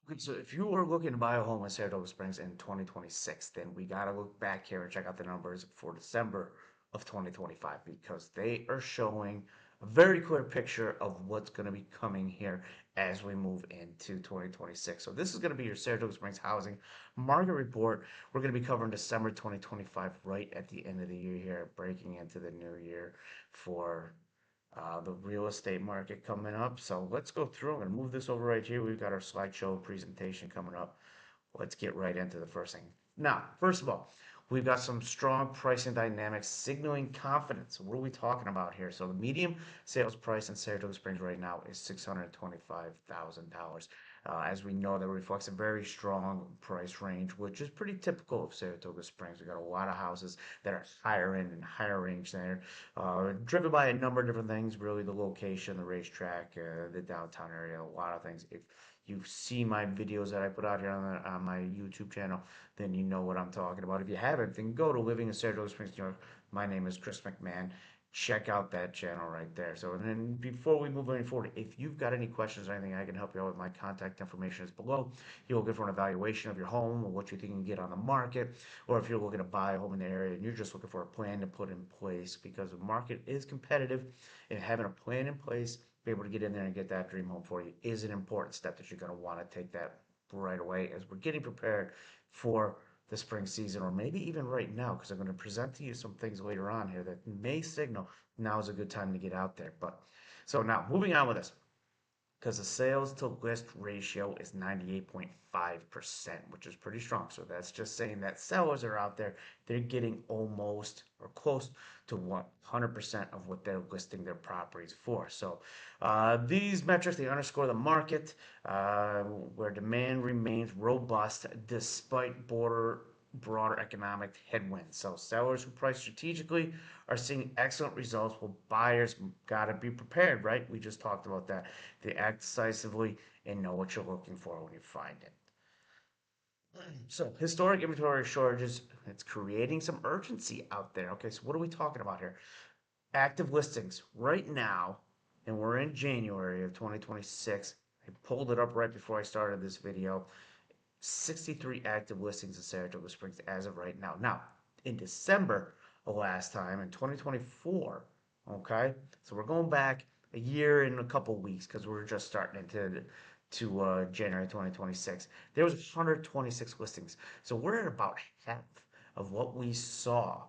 Okay, so if you are looking to buy a home in Saratoga Springs in 2026, then we got to look back here and check out the numbers for December of 2025 because they are showing a very clear picture of what's going to be coming here as we move into 2026. So this is going to be your Saratoga Springs housing market report. We're going to be covering December 2025 right at the end of the year here, breaking into the new year for the real estate market coming up. So let's go through. I'm going to move this over right here. We've got our slideshow presentation coming up. Let's get right into the first thing. Now, first of all, we've got some strong pricing dynamics signaling confidence. What are we talking about here? So the median sales price in Saratoga Springs right now is $625,000. As we know, that reflects a very strong price range, which is pretty typical of Saratoga Springs. We got a lot of houses that are higher end and higher range there, driven by a number of different things. Really, the location, the racetrack, the downtown area, a lot of things. If you've seen my videos that I put out here on my YouTube channel, then you know what I'm talking about. If you haven't, then go to Living in Saratoga Springs, New York. My name is Chris McMahon. Check out that channel right there. So, and then before we move any forward, if you've got any questions or anything, I can help you out with. My contact information is below. You're looking for an evaluation of your home or what you think you can get on the market, or if you're looking to buy a home in the area and you're just looking for a plan to put in place because the market is competitive, and having a plan in place, be able to get in there and get that dream home for you is an important step that you're going to want to take that right away as we're getting prepared for the spring season, or maybe even right now, because I'm going to present to you some things later on here that may signal now is a good time to get out there. But so now moving on with this, because the sales to list ratio is 98.5%, which is pretty strong. So that's just saying that sellers are out there, they're getting almost or close to 100% of what they're listing their properties for. So these metrics, they underscore the market where demand remains robust despite broader economic headwinds. So sellers who price strategically are seeing excellent results, while buyers got to be prepared, right? We just talked about that. They act decisively and know what you're looking for when you find it. So historic inventory shortages, it's creating some urgency out there. Okay, so what are we talking about here? Active listings right now, and we're in January of 2026. I pulled it up right before I started this video. 63 active listings in Saratoga Springs as of right now. Now, in December of last time, in 2024, okay, so we're going back a year and a couple weeks because we're just starting into January 2026. There was 126 listings, so we're at about half of what we saw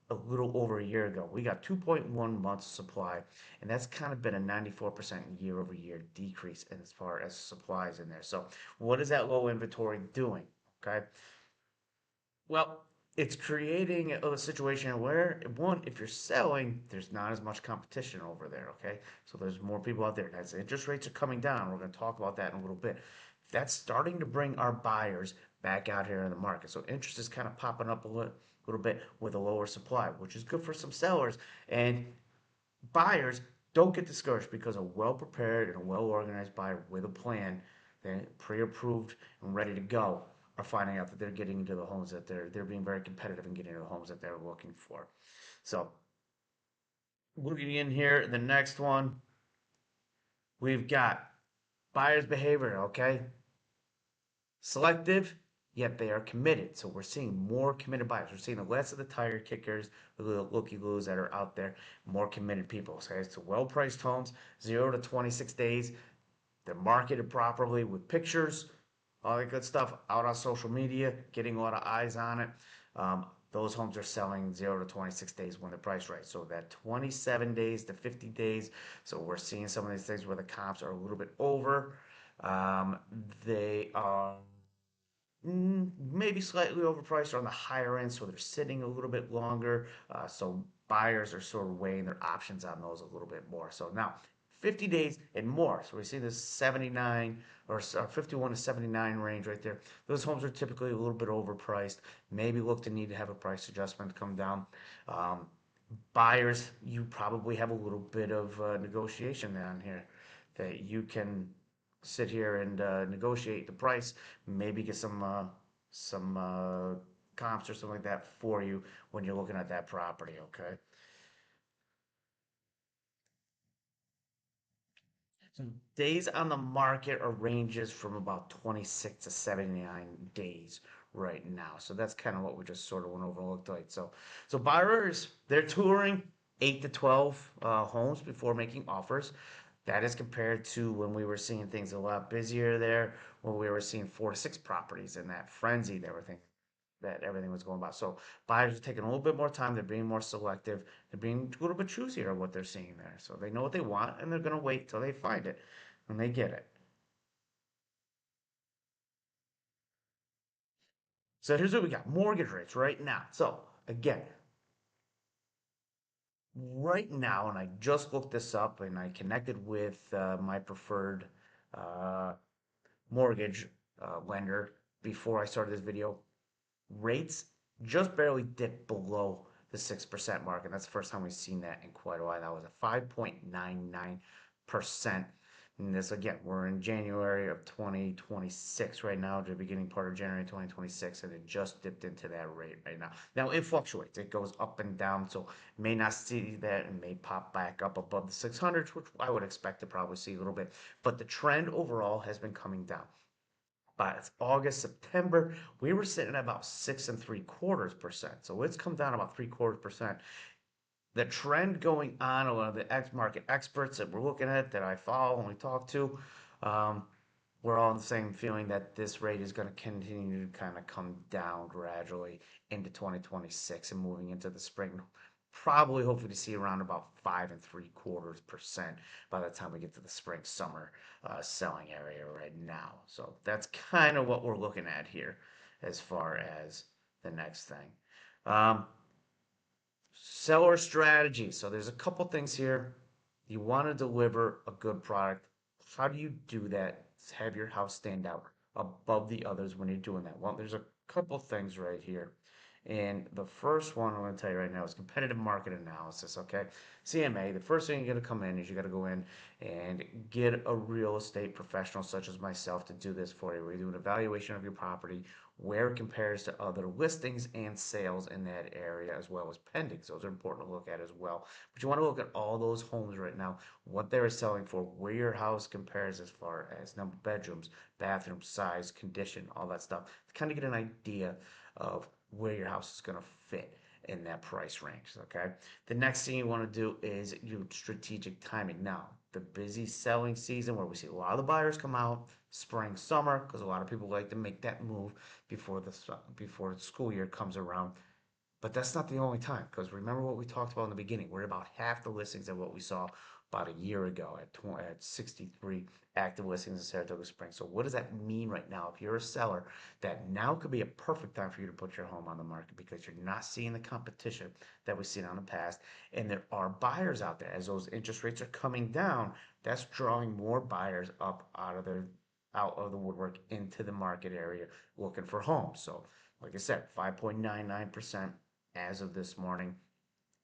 a little over a year ago. We got 2.1 months supply, and that's kind of been a 94% year over year decrease as far as supplies in there. So, what is that low inventory doing? Okay. Well, it's creating a situation where, one, if you're selling, there's not as much competition over there. Okay. So, there's more people out there. As interest rates are coming down, we're going to talk about that in a little bit. That's starting to bring our buyers back out here in the market. So interest is kind of popping up a little bit with a lower supply, which is good for some sellers. And buyers don't get discouraged because a well prepared and a well organized buyer with a plan, then pre approved and ready to go, are finding out that they're getting into the homes that they're being very competitive and getting into the homes that they're looking for. So looking in here, the next one, we've got buyer's behavior, okay? Selective, yet they are committed. So we're seeing more committed buyers. We're seeing less of the tire kickers, the little looky-loos that are out there, more committed people. So it's well-priced homes, 0 to 26 days. They're marketed properly with pictures, all that good stuff out on social media, getting a lot of eyes on it. Those homes are selling 0 to 26 days when the price right. So that 27 days to 50 days. So we're seeing some of these things where the comps are a little bit over. Um, they are maybe slightly overpriced or on the higher end, so they're sitting a little bit longer. So buyers are sort of weighing their options on those a little bit more. So now 50 days and more. So we see this 79 or 51 to 79 range right there. Those homes are typically a little bit overpriced. Maybe look to need to have a price adjustment come down. Um, Buyers, you probably have a little bit of negotiation down here that you can sit here and negotiate the price, maybe get some comps or something like that for you when you're looking at that property. Okay. Days on the market are ranges from about 26 to 79 days right now. So that's kind of what we just sort of went over and looked like. So buyers, they're touring 8 to 12 homes before making offers. That is compared to when we were seeing things a lot busier there, when we were seeing 4 to 6 properties in that frenzy that everything was going about. So buyers are taking a little bit more time. They're being more selective. They're being a little bit choosier of what they're seeing there. So they know what they want, and they're going to wait till they find it, and they get it. So here's what we got: mortgage rates right now. So again, right now, and I just looked this up, and I connected with my preferred uh, mortgage lender before I started this video. Rates just barely dipped below the 6% mark, and that's the first time we've seen that in quite a while. That was at 5.99%. And this again, we're in January of 2026 right now, the beginning part of January 2026, and it just dipped into that rate right now. Now it fluctuates, it goes up and down, so may not see that and may pop back up above the 600s, which I would expect to probably see a little bit. But the trend overall has been coming down. By August, September, we were sitting at about 6.75%. So it's come down about 3/4%. The trend going on, a lot of the market experts that we're looking at that I follow and we talk to, um, we're all in the same feeling that this rate is going to continue to kind of come down gradually into 2026 and moving into the spring. Probably, hopefully, to see around about 5.75% by the time we get to the spring summer selling area right now. So that's kind of what we're looking at here as far as the next thing. Um, Seller strategy. So there's a couple things here. You want to deliver a good product. How do you do that? Have your house stand out above the others when you're doing that? Well, there's a couple things right here. And the first one I'm going to tell you right now is competitive market analysis. Okay, CMA. The first thing you're going to come in is you got to go in and get a real estate professional such as myself to do this for you. We do an evaluation of your property, where it compares to other listings and sales in that area, as well as pendings. Those are important to look at as well. But you want to look at all those homes right now, what they're selling for, where your house compares as far as number of bedrooms, bathrooms, size, condition, all that stuff, to kind of get an idea of where your house is going to fit in that price range. Okay. The next thing you want to do is you strategic timing. Now, the busy selling season where we see a lot of the buyers come out, spring, summer, because a lot of people like to make that move before the school year comes around. But that's not the only time, because remember what we talked about in the beginning. We're about half the listings of what we saw about a year ago at 63 active listings in Saratoga Springs. So what does that mean right now? If you're a seller, that now could be a perfect time for you to put your home on the market because you're not seeing the competition that we've seen in the past. And there are buyers out there. As those interest rates are coming down, that's drawing more buyers up out of the woodwork into the market area looking for homes. So like I said, 5.99% as of this morning.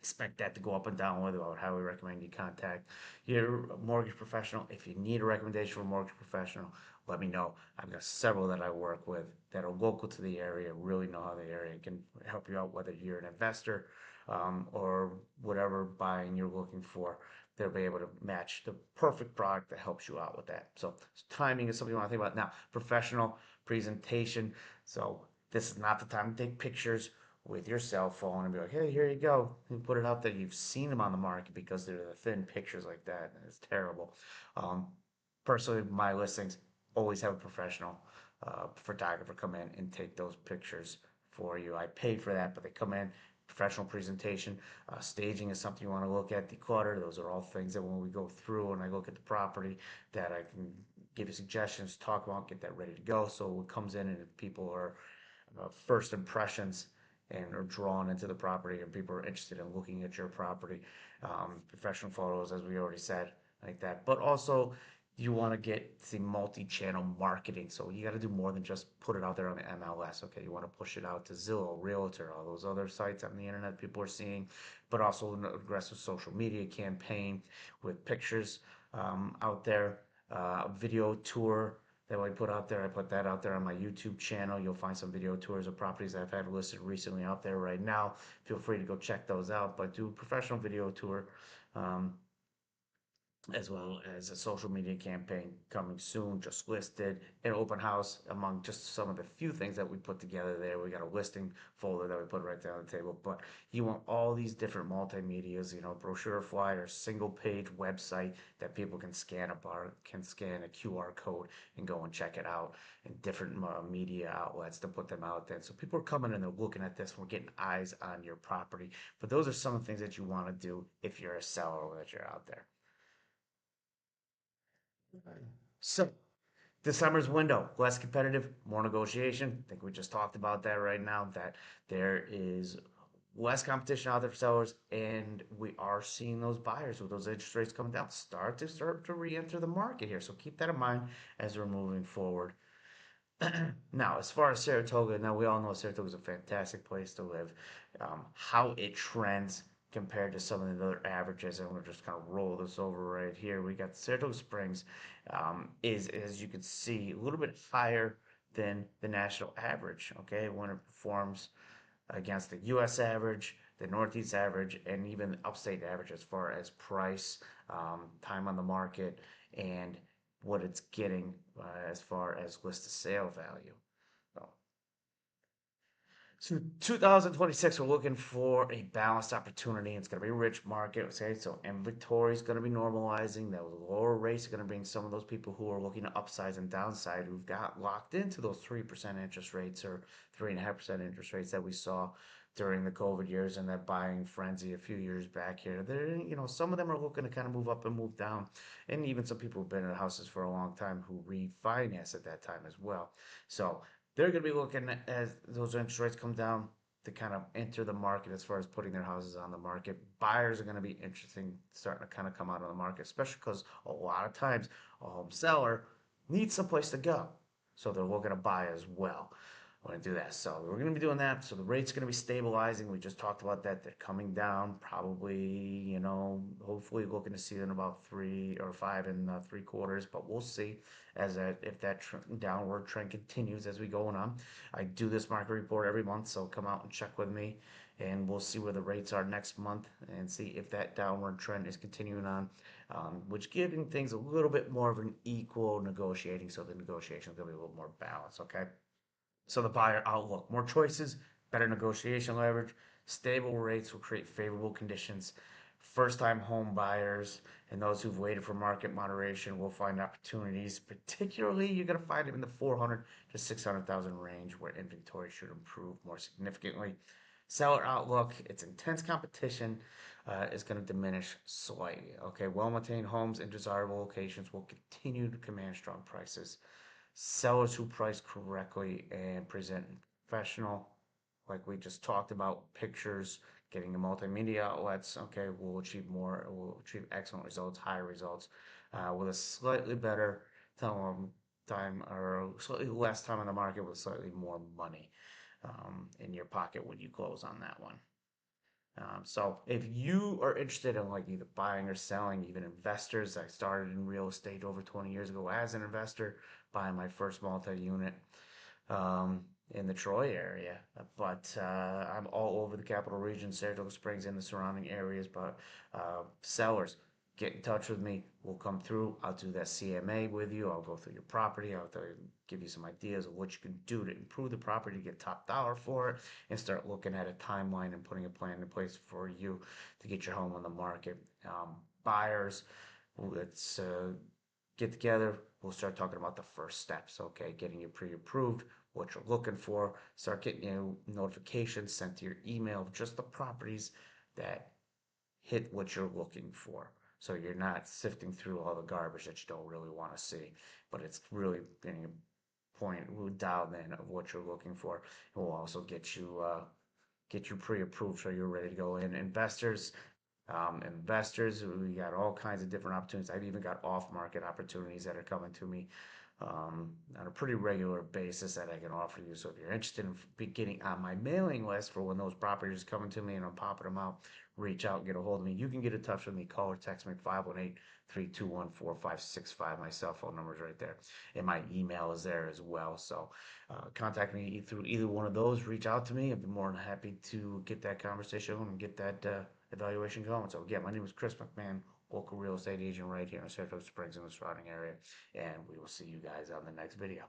Expect that to go up and down with about how we recommend you contact your mortgage professional. If you need a recommendation from a mortgage professional, let me know. I've got several that I work with that are local to the area, really know how the area can help you out, whether you're an investor or whatever buying you're looking for. They'll be able to match the perfect product that helps you out with that. So timing is something you want to think about. Now, professional presentation. So this is not the time to take pictures with your cell phone and be like, hey, here you go. And put it out there. You've seen them on the market because they're the thin pictures like that. And it's terrible. Um, Personally, my listings always have a professional photographer come in and take those pictures for you. I paid for that, but they come in, professional presentation. Staging is something you want to look at. Declutter, those are all things that when we go through and I look at the property that I can give you suggestions, talk about, get that ready to go. So it comes in and if people are first impressions and are drawn into the property and people are interested in looking at your property. Professional photos, as we already said, like that. But also, you want to get the multi-channel marketing. So you got to do more than just put it out there on the MLS. Okay, you want to push it out to Zillow, Realtor, all those other sites on the internet people are seeing, but also an aggressive social media campaign with pictures out there, video tour that I put out there. I put that out there on my YouTube channel. You'll find some video tours of properties I've had listed recently out there right now. Feel free to go check those out. But do a professional video tour. Um, as well as a social media campaign coming soon, just listed, an open house among just some of the few things that we put together there. We got a listing folder that we put right there on the table, but you want all these different multimedias, brochure, flyer, single page website that people can scan a bar, can scan a QR code and go and check it out, and different media outlets to put them out there. So people are coming and they're looking at this. We're getting eyes on your property. But those are some of the things that you want to do if you're a seller or that you're out there. So, this summer's window, less competitive, more negotiation. I think we just talked about that right now, that there is less competition out there for sellers, and we are seeing those buyers with those interest rates coming down start to re-enter the market here. So keep that in mind as we're moving forward. Now, as far as Saratoga, now we all know Saratoga is a fantastic place to live. How it trends compared to some of the other averages, and we're just kind of roll this over right here. We got Saratoga Springs is, as you can see, a little bit higher than the national average. Okay, when it performs against the U.S. average, the Northeast average, and even the upstate average as far as price, time on the market, and what it's getting as far as list to sale value. So, so 2026, we're looking for a balanced opportunity. It's going to be a rich market, okay? So inventory is going to be normalizing. Those lower rates are going to bring some of those people who are looking to upsize and downside, who've got locked into those 3% interest rates or 3.5% interest rates that we saw during the COVID years and that buying frenzy a few years back here. There, some of them are looking to kind of move up and move down, and even some people who've been in houses for a long time who refinance at that time as well. So they're going to be looking at, as those interest rates come down, to kind of enter the market as far as putting their houses on the market. Buyers are going to be interesting, starting to kind of come out on the market, especially because a lot of times a home seller needs someplace to go. So they're looking to buy as well. I want to do that. So we're going to be doing that. So the rate's going to be stabilizing. We just talked about that. They're coming down, probably, hopefully looking to see it in about 3 or 5 and 3/4, but we'll see as that if that downward trend continues as we go on. I do this market report every month, so come out and check with me, and we'll see where the rates are next month and see if that downward trend is continuing on, which giving things a little bit more of an equal negotiating, so the negotiation is going to be a little more balanced. Okay. So the buyer outlook, more choices, better negotiation leverage, stable rates will create favorable conditions. First-time home buyers and those who've waited for market moderation will find opportunities. Particularly, you're going to find them in the 400 to 600,000 range, where inventory should improve more significantly. Seller outlook, its intense competition is going to diminish slightly. Okay, well-maintained homes in desirable locations will continue to command strong prices. Sellers who price correctly and present professional, like we just talked about, pictures, getting the multimedia outlets, okay, will achieve excellent results, higher results, with a slightly better time or slightly less time on the market with slightly more money in your pocket when you close on that one. So if you are interested in like either buying or selling, even investors, I started in real estate over 20 years ago as an investor, buying my first multi-unit in the Troy area. But I'm all over the capital region, Saratoga Springs and the surrounding areas. But sellers, get in touch with me. We'll come through. I'll do that CMA with you. I'll go through your property. I'll give you some ideas of what you can do to improve the property, get top dollar for it, and start looking at a timeline and putting a plan in place for you to get your home on the market. Buyers, let's get together. We'll start talking about the first steps, okay? Getting you pre-approved, what you're looking for, start getting you notifications sent to your email of just the properties that hit what you're looking for. So you're not sifting through all the garbage that you don't really want to see, but it's really getting a point dialed in of what you're looking for. It will also get you pre-approved so you're ready to go in. Investors, we got all kinds of different opportunities. I've even got off-market opportunities that are coming to me on a pretty regular basis that I can offer you. So if you're interested in getting on my mailing list for when those properties are coming to me and I'm popping them out, reach out and get a hold of me. You can get in touch with me. Call or text me 518-321-4565. My cell phone number is right there. And my email is there as well. So contact me through either one of those. Reach out to me. I'd be more than happy to get that conversation and get that evaluation going. So again, my name is Chris McMahon, local real estate agent right here in Saratoga Springs in the surrounding area. And we will see you guys on the next video.